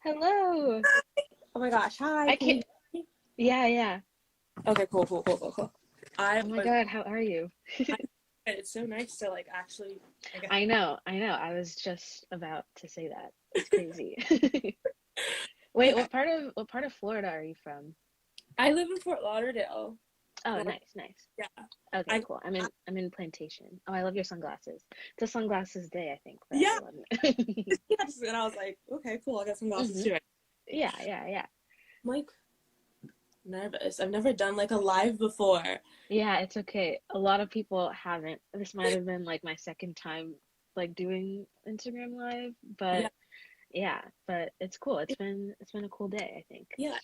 Hello. Oh my gosh, hi. I Can you can't. hear me? Yeah, yeah. Okay, cool. I Oh my was God, how are you? I, it's so nice to like actually I guess I know. I was just about to say that. It's crazy. Wait, okay. what part of Florida are you from? I live in Fort Lauderdale. Oh, North, nice, nice. yeah. Okay, I cool. I'm in Plantation. Oh, I love your sunglasses. It's a sunglasses day, I think, for yeah, everyone. yes, and I was like, okay, cool, I got some glasses hmm too. Yeah. I'm like nervous. I've never done like a live before. Yeah, it's okay. A lot of people haven't. This might have been like my second time like doing Instagram Live, Yeah. but yeah, but it's cool. It's been a cool day, I think. Yeah.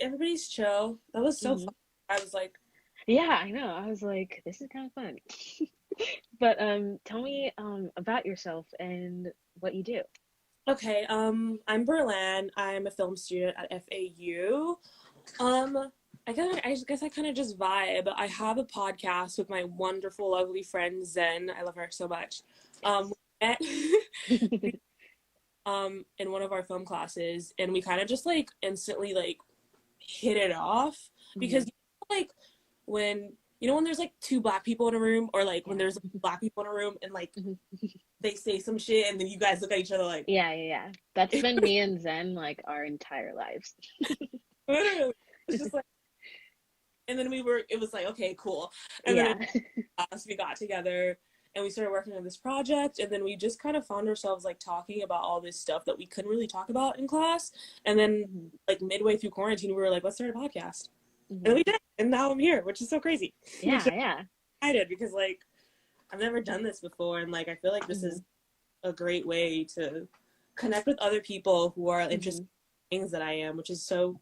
Everybody's chill. That was so hmm fun. I was like, Yeah, I know. I was like, this is kind of fun. But tell me about yourself and what you do. okay, I'm Berlan. I'm a film student at FAU. Um, I guess I kind of just vibe. I have a podcast with my wonderful, lovely friend Zen. I love her so much. Yes. We met in one of our film classes, and we kind of just like instantly like hit it off because hmm like when when there's like two black people in a room, or like when Yeah. there's black people in a room and like Mhm. they say some shit and then you guys look at each other like Yeah. That's been me and Zen like our entire lives. literally. It's just like, and then it was like, okay, cool. And then Yeah. us, we got together and we started working on this project, and then we just kind of found ourselves like talking about all this stuff that we couldn't really talk about in class. And then hmm like midway through quarantine we were like, let's start a podcast, and hmm we did, and now I'm here, which is so crazy. Which Yeah. I'm excited because like I've never done this before, and like I feel like this hmm is a great way to connect with other people who are interested hmm in things that I am, which is so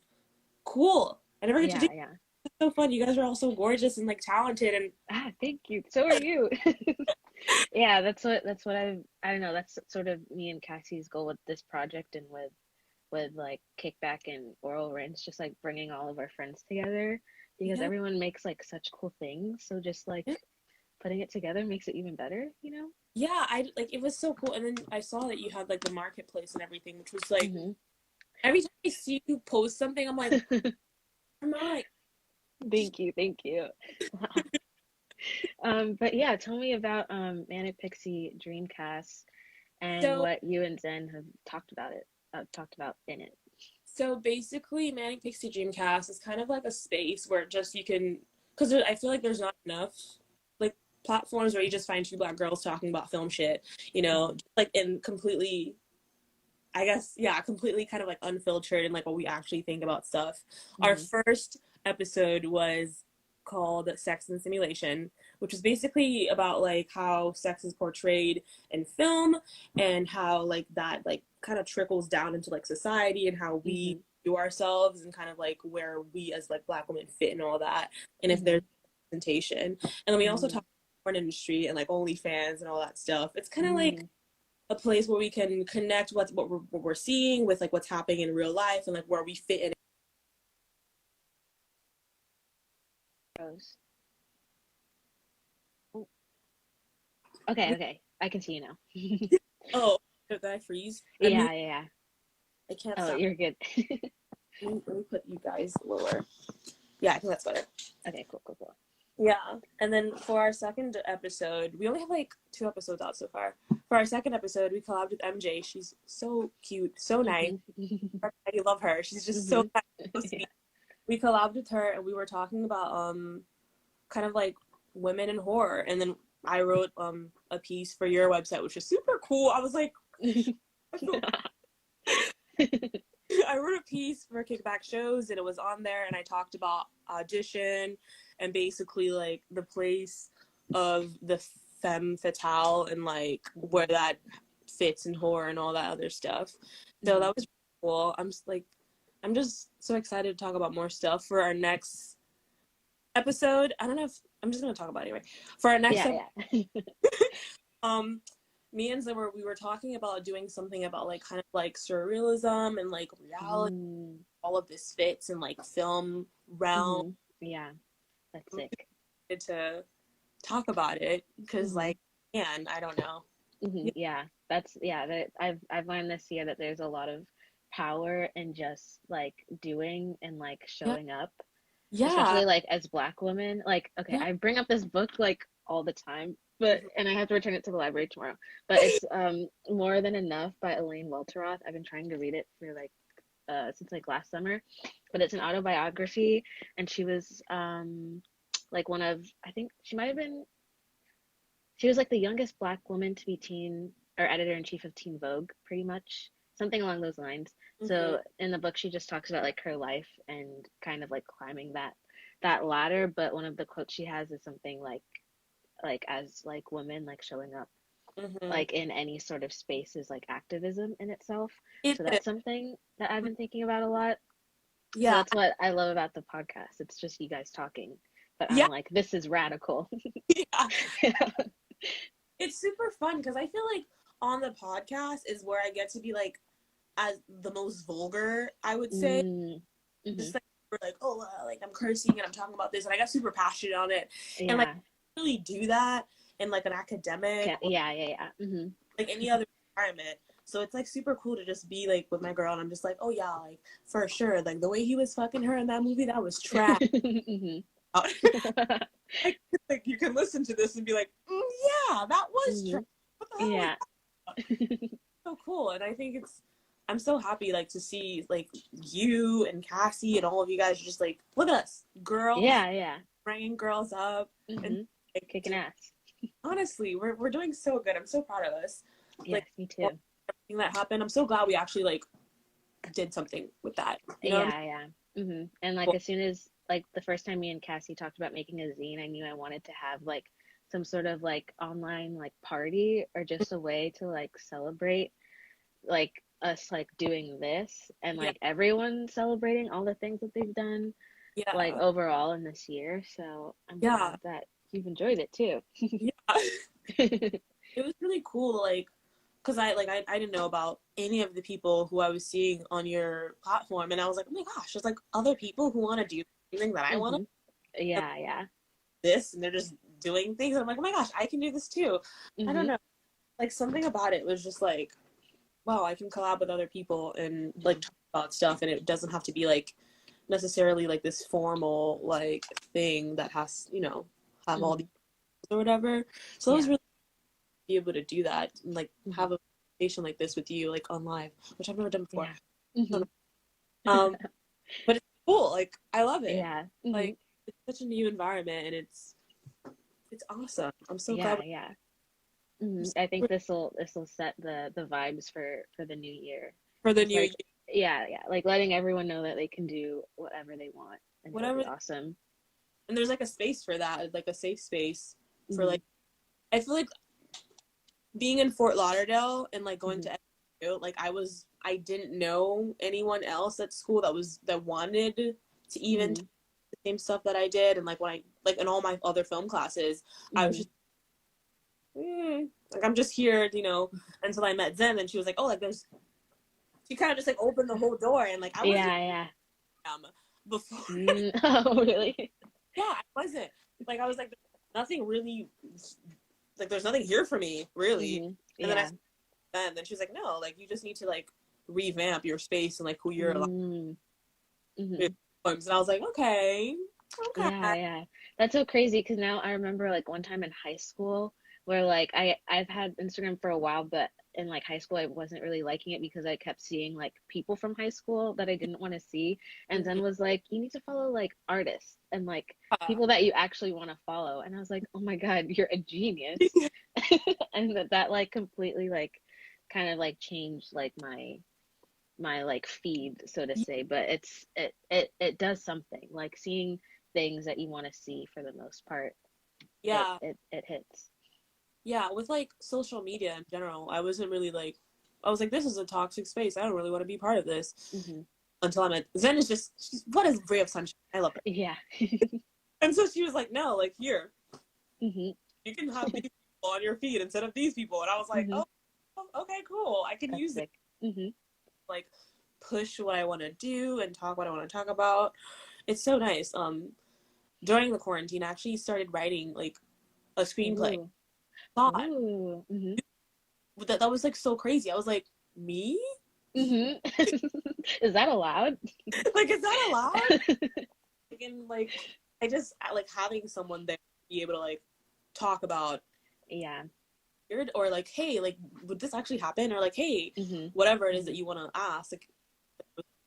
cool. I never get to do it. Yeah. It's so fun. You guys are all so gorgeous and like talented, and Ah, thank you. So are you. Yeah, that's what I don't know, that's sort of me and Cassie's goal with this project and with like kickback and oral rinse, just like bringing all of our friends together because yeah, everyone makes like such cool things. So just like yeah. putting it together makes it even better, you know? Yeah, I like it was so cool. And then I saw that you had like the marketplace and everything, which was like hmm every time I see you post something, I'm like, am I? Thank you. But yeah, tell me about Manic Pixie Dreamcast and So what you and Zen have talked about in it. so basically, Manic Pixie Dreamcast is kind of like a space where just you can, because I feel like there's not enough like platforms where you just find two black girls talking about film shit, hmm like in completely, I guess, yeah, completely kind of like unfiltered and like what we actually think about stuff. Our hmm first episode was called Sex and Simulation, which is basically about like how sex is portrayed in film and how like that like kind of trickles down into like society and how we hmm do ourselves and kind of like where we as like black women fit and all that, and if there's hmm representation. And then we also hmm talk about porn industry and like OnlyFans and all that stuff. It's kind of like hmm a place where we can connect what we're seeing with like what's happening in real life and like where we fit in. Rose. Oh, okay. I can see you now. Oh, did I freeze? Yeah. I can't Oh, stop. you're good. Let me put you guys lower. Yeah, I think that's better. Okay, cool. Yeah. And then for our second episode, we only have like 2 episodes out so far. For our second episode, we collabed with MJ. She's so cute, so nice. hmm I love her. She's just so hmm nice, so Yeah. sweet. We collabed with her and we were talking about kind of like women in horror, and then I wrote a piece for your website, which was super cool. I was like, I feel I wrote a piece for kickback shows and it was on there, and I talked about audition and basically like the place of the femme fatale and like where that fits in horror and all that other stuff. So hmm that was cool. I'm just so excited to talk about more stuff for our next episode. I don't know if I'm just gonna talk about it anyway. For our next episode, Yeah. um me and Zimmer, we were talking about doing something about like kind of like surrealism and like reality, mm all of this fits in like film realm. Yeah, that's I'm sick. excited to talk about it because hmm like, man, I don't know. Yeah, that's yeah. That I've learned this year that there's a lot of power in just like doing and like Yeah. showing up, Yeah. especially like as Black women. Like, okay, Yeah. I bring up this book like all the time, but Mhm. and I have to return it to the library tomorrow. But it's More Than Enough by Elaine Welteroth. I've been trying to read it for like since like last summer, but it's an autobiography, and she was like one of, I think she might have been, she was like the youngest Black woman to be teen or editor in chief of Teen Vogue, pretty much something along those lines. Mhm. So in the book, she just talks about like her life and kind of like climbing that ladder. But one of the quotes she has is something like as like women like showing up Mhm. like in any sort of space is like activism in itself. It So is. that's something that I've been thinking about a lot. So Yeah. that's what I love about the podcast. It's just you guys talking, but Yeah. I'm like, this is radical. Yeah. Yeah. It's super fun because I feel like on the podcast is where I get to be like as the most vulgar, I would say. Mm, Just hmm. like we're like, oh, like I'm cursing and I'm talking about this, and I got super passionate on it, and like Yeah. really do that in like an academic or Yeah. Yeah. Yeah. Hmm. like any other environment. So it's like super cool to just be like with my girl, and I'm just like, oh yeah, like for sure, like the way he was fucking her in that movie, that was trash. Hmm. like you can listen to this and be like, yeah, that was Hmm. trash. What the hell was Yeah. that? So cool, and I think I'm so happy like to see like you and Cassie and all of you guys just like look at us girls Yeah. Yeah. bringing girls up and Hmm. like Kicking ass. honestly we're doing so good. I'm so proud of us, like Yes, me too. everything that happened. I'm so glad we actually like did something with that, you know what Yeah. Yeah. Hmm. And like I'm as soon as like the first time me and Cassie talked about making a zine, I knew I wanted to have like some sort of like online like party or just a way to like celebrate like us like doing this and yeah, like everyone celebrating all the things that they've done like yeah, overall in this year. So I'm yeah, glad that you've enjoyed it too. yeah. It was really cool, like because I didn't know about any of the people who I was seeing on your platform, and I was like, oh my gosh, there's like other people who want to do something that I want to Hmm. Yeah, yeah. this, and they're just doing things. I'm like, oh my gosh, I can do this too. I don't Hmm. know, like something about it was just like, wow, I can collab with other people and like talk about stuff, and it doesn't have to be like necessarily like this formal like thing that has have all Hmm. these or whatever. So it was Yeah. really be able to do that and like Hmm. have a conversation like this with you like on live, which I've never done before. Yeah. Hmm. But it's cool. Like I love it. Yeah. Hmm. Like it's such a new environment, and it's awesome. I'm so glad. Yeah, yeah. I think this will set the vibes for the new year. For the Just new year, like yeah, yeah, like letting everyone know that they can do whatever they want and it'll whatever. be awesome. And there's like a space for that, like a safe space for Hmm. like. I feel like being in Fort Lauderdale and like going Hmm. to SU, like I didn't know anyone else at school that wanted to even Hmm. take the same stuff that I did, and like when I like in all my other film classes, I was Hmm. just like I'm just here, until I met Zen, and she was like, oh, like there's she kind of just like opened the whole door, and like I wasn't Yeah, yeah. before. Oh, really? Yeah, I wasn't like I was like nothing really like there's nothing here for me really, Hmm. and then I Yeah. then she was like, no, like you just need to like revamp your space and like who you're allowed Mm. to. Hmm. And I was like, okay, Yeah, yeah. That's so crazy because now I remember like one time in high school where like I've had Instagram for a while, but in like high school I wasn't really liking it because I kept seeing like people from high school that I didn't want to see. And Mhm. Zen was like, you need to follow like artists and like Yeah. people that you actually want to follow. And I was like, oh my God, you're a genius. And that like completely like kind of like changed like my like feed so to say, but it does something like seeing things that you want to see for the most part. it Yeah, it, it hits. yeah, with like social media in general, I wasn't really like I was like, this is a toxic space, I don't really want to be part of this Hmm. until I met Zen. Is just what a ray of sunshine. I love her. Yeah. And so she was like, no, like here Hmm. you can have these people on your feed instead of these people, and I was like, Hmm. oh, okay, cool, I can That's use it, sick. Hmm. like push what I want to do and talk what I want to talk about. It's so nice. During the quarantine, I actually started writing like a screenplay. Ooh. Thought Ooh. Hmm. that was like so crazy. I was like, me? Mm-hmm. Is that allowed? Like, is that allowed? And like, I like having someone there be able to like talk about Yeah. weird, or like, hey, like, would this actually happen, or like, hey, Mm-hmm. whatever it is that you want to ask, like,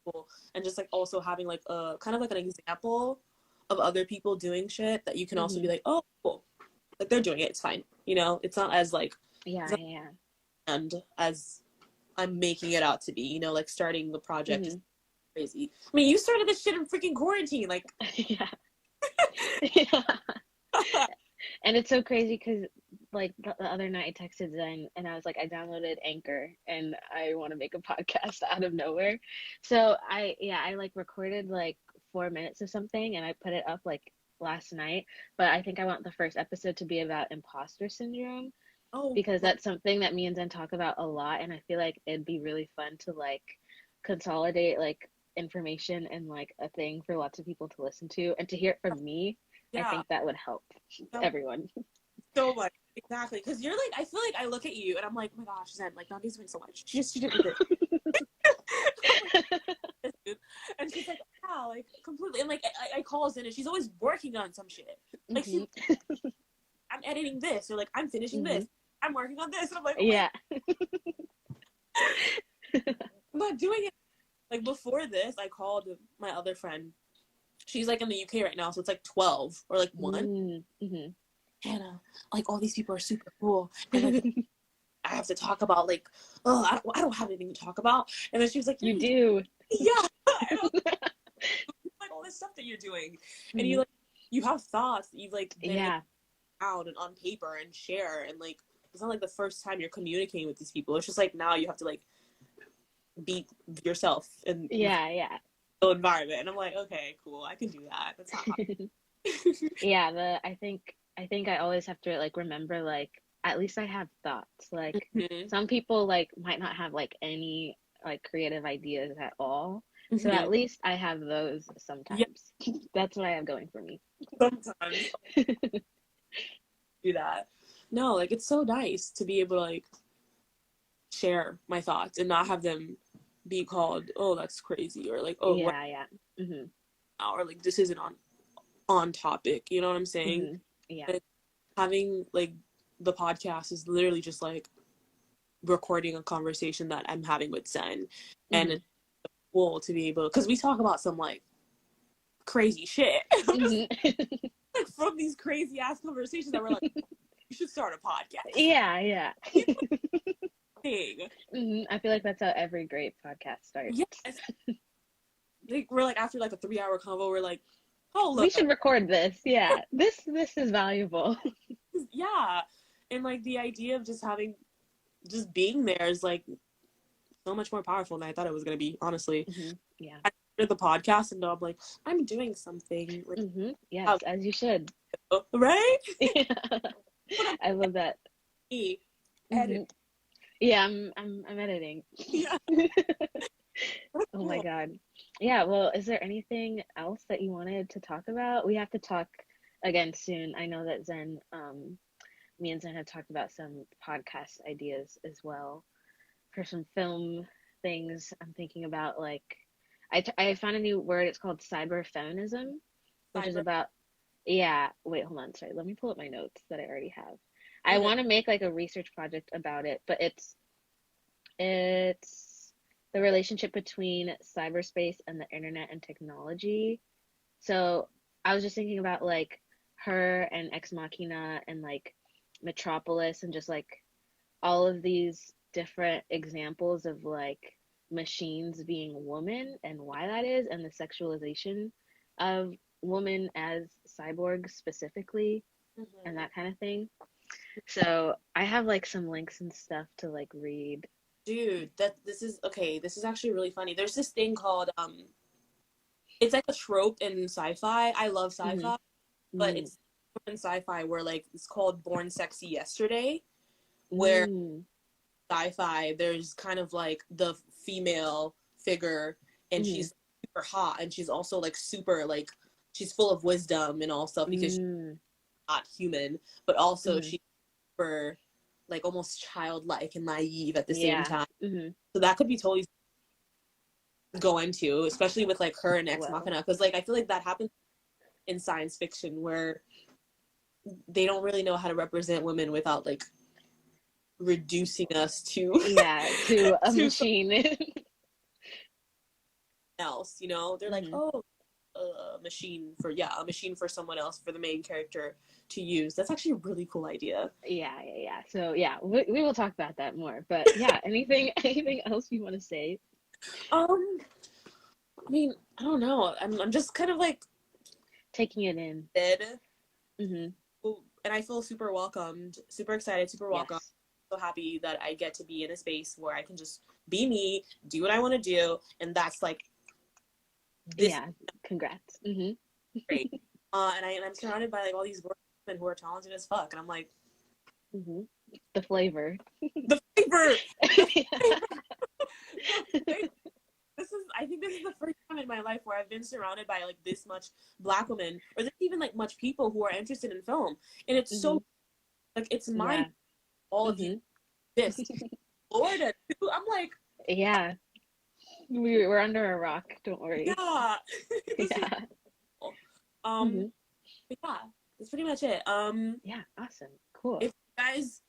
cool. And just like also having like a kind of like an example of other people doing shit that you can also Mm-hmm. be like, oh, cool, like they're doing it, it's fine, you know, it's not as like Yeah, yeah. and as I'm making it out to be, you know, like starting the project Mm-hmm. is crazy. I mean, you started this shit in freaking quarantine, like. Yeah. Yeah. And it's so crazy because, like, the other night I texted Zen and I was like, I downloaded Anchor and I want to make a podcast out of nowhere. So I like recorded like 4 minutes of something and I put it up like last night. But I think I want the first episode to be about imposter syndrome Oh, because that's something that me and Zen talk about a lot. And I feel like it'd be really fun to like consolidate like information and like a thing for lots of people to listen to and to hear it from me. I yeah, think that would help everyone. so much. Exactly, because you're like, I feel like I look at you and I'm like, oh my gosh, Zen, like Nandi's doing so much. She did this. And she's like, wow, like completely. And like I call Zen and she's always working on some shit. Like Mm-hmm. I'm editing this, or like I'm finishing Mm-hmm. this. I'm working on this, and I'm like, oh Yeah. I'm not doing it. Like before this, I called my other friend. She's like in the UK right now, so it's like 12 or like 1. Mm-hmm. Hannah, like all these people are super cool, and like I have to talk about like, oh, I don't have anything to talk about. And then she was like, yeah, You do. yeah. And I was like all this stuff that you're doing, and Mm-hmm. you have thoughts that you've like been Yeah. out and on paper and share, and like it's not like the first time you're communicating with these people. It's just like now you have to like be yourself in Yeah. Yeah. the environment, and I'm like, okay, cool, I can do that. That's not hard. Yeah. I think I always have to like remember like at least I have thoughts. Like Mm-hmm. some people like might not have like any like creative ideas at all. So Mm-hmm. at least I have those Yeah, sometimes. That's what I have going for me. sometimes I'll do that. No, like it's so nice to be able to like share my thoughts and not have them be called, oh, that's crazy, or like, oh, what, Yeah. Yeah. Mm-hmm. or like this isn't on topic. You know what I'm saying? Mm-hmm. Yeah. And having like the podcast is literally just like recording a conversation that I'm having with Zen, and Mm-hmm. it's cool to be able, because we talk about some like crazy shit. I'm just Mm-hmm. like from these crazy ass conversations that we're like, you should start a podcast. Yeah. Yeah. Thing. Mm-hmm. I feel like that's how every great podcast starts. Yes. Like we're like after like a 3-hour convo, we're like, oh We look, should record this. Yeah. This is valuable. yeah. And like the idea of just being there is like so much more powerful than I thought it was gonna be, honestly. Mm-hmm. Yeah. I started the podcast and now I'm like, I'm doing something. Like, Mm-hmm. Yes, as you should. right? Yeah. I love that. Me, Mm-hmm. edit. Yeah, I'm editing. Yeah. Oh my Cool. God. Yeah, well, is there anything else that you wanted to talk about? We have to talk again soon. I know that me and Zen have talked about some podcast ideas as well for some film things. I'm thinking about like, I found a new word. It's called cyber feminism, which is Cyber. about, yeah, wait, hold on. Sorry. Let me pull up my notes that I already have. I Okay. want to make like a research project about it, but it's the relationship between cyberspace and the internet and technology. So I was just thinking about like her and Ex Machina and like Metropolis and just like all of these different examples of like machines being women and why that is and the sexualization of women as cyborgs specifically and Mm-hmm. that kind of thing. So I have like some links and stuff to like read. Dude, this is okay. This is actually really funny. There's this thing called it's like a trope in sci-fi. I love Mm-hmm. sci-fi, but Mm. it's in sci-fi where like it's called Born Sexy Yesterday, where Mm. sci-fi there's kind of like the female figure, and Mm. she's super hot, and she's also like super like she's full of wisdom and all stuff because she's Mm. not human, but also Mm. she's super like almost childlike and naive at the same Yeah. time. Mm-hmm. So that could be totally. go into, especially with like her and Ex Well, Machina, because like I feel like that happens in science fiction where they don't really know how to represent women without like reducing us to yeah, to a to something machine. else, you know? They're like, Hmm. oh, a machine for someone else, for the main character to use. That's actually a really cool idea. Yeah. So yeah, we will talk about that more. But yeah, anything else you want to say? Um, I mean, I don't know. I'm just kind of like Taking it in. dead, Hmm. and I feel super welcomed, super excited, super welcome. Yes. So happy that I get to be in a space where I can just be me, do what I want to do, and that's like this Yeah. Congrats. Hmm. great. And I'm surrounded by like all these women who are talented as fuck, and I'm like Hmm. The flavor. the flavor. The Yeah. flavor. The flavor. I think this is the first time in my life where I've been surrounded by like this much Black women, or there's even like much people who are interested in film, and it's Hmm. so like it's mind Yeah. all of Hmm. you exist. Florida too. I'm like, Yeah. We're under a rock. Don't worry. yeah, this is Yeah. cool. Hmm. But yeah, that's pretty much it. Yeah. Awesome. Cool. If you guys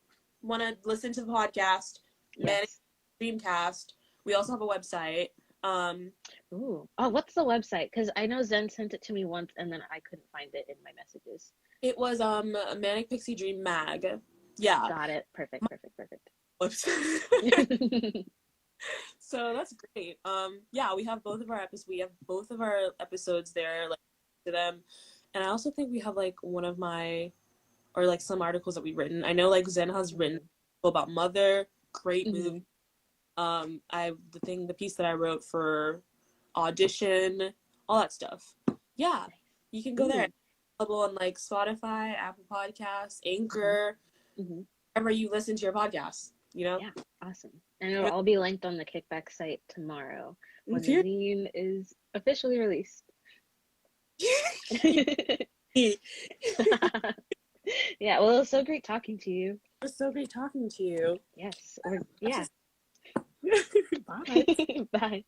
want to listen to the podcast, Manic Yes. Dreamcast, we also have a website. Ooh. Oh, what's the website? Because I know Zen sent it to me once and then I couldn't find it in my messages. It was Manic Pixie Dream Mag. Yeah. Got it. Perfect. Perfect. Perfect. Website. So that's great. Yeah, we have both of our episodes there, like to them. And I also think we have like one of my or like some articles that we've written. I know like Zen has written Hmm. about Mother, great movie. Hmm. The piece that I wrote for Audition, all that stuff. Yeah, you can go there. Ooh. Available on like Spotify, Apple Podcasts, Hmm. Anchor, Hmm. wherever you listen to your podcasts. You know. Yeah. Awesome. And it'll all be linked on the Kickback site tomorrow when the Period. zine is officially released. Yeah. Well, it was so great talking to you. It was so great talking to you. Yes. Or yeah. Bye. Bye.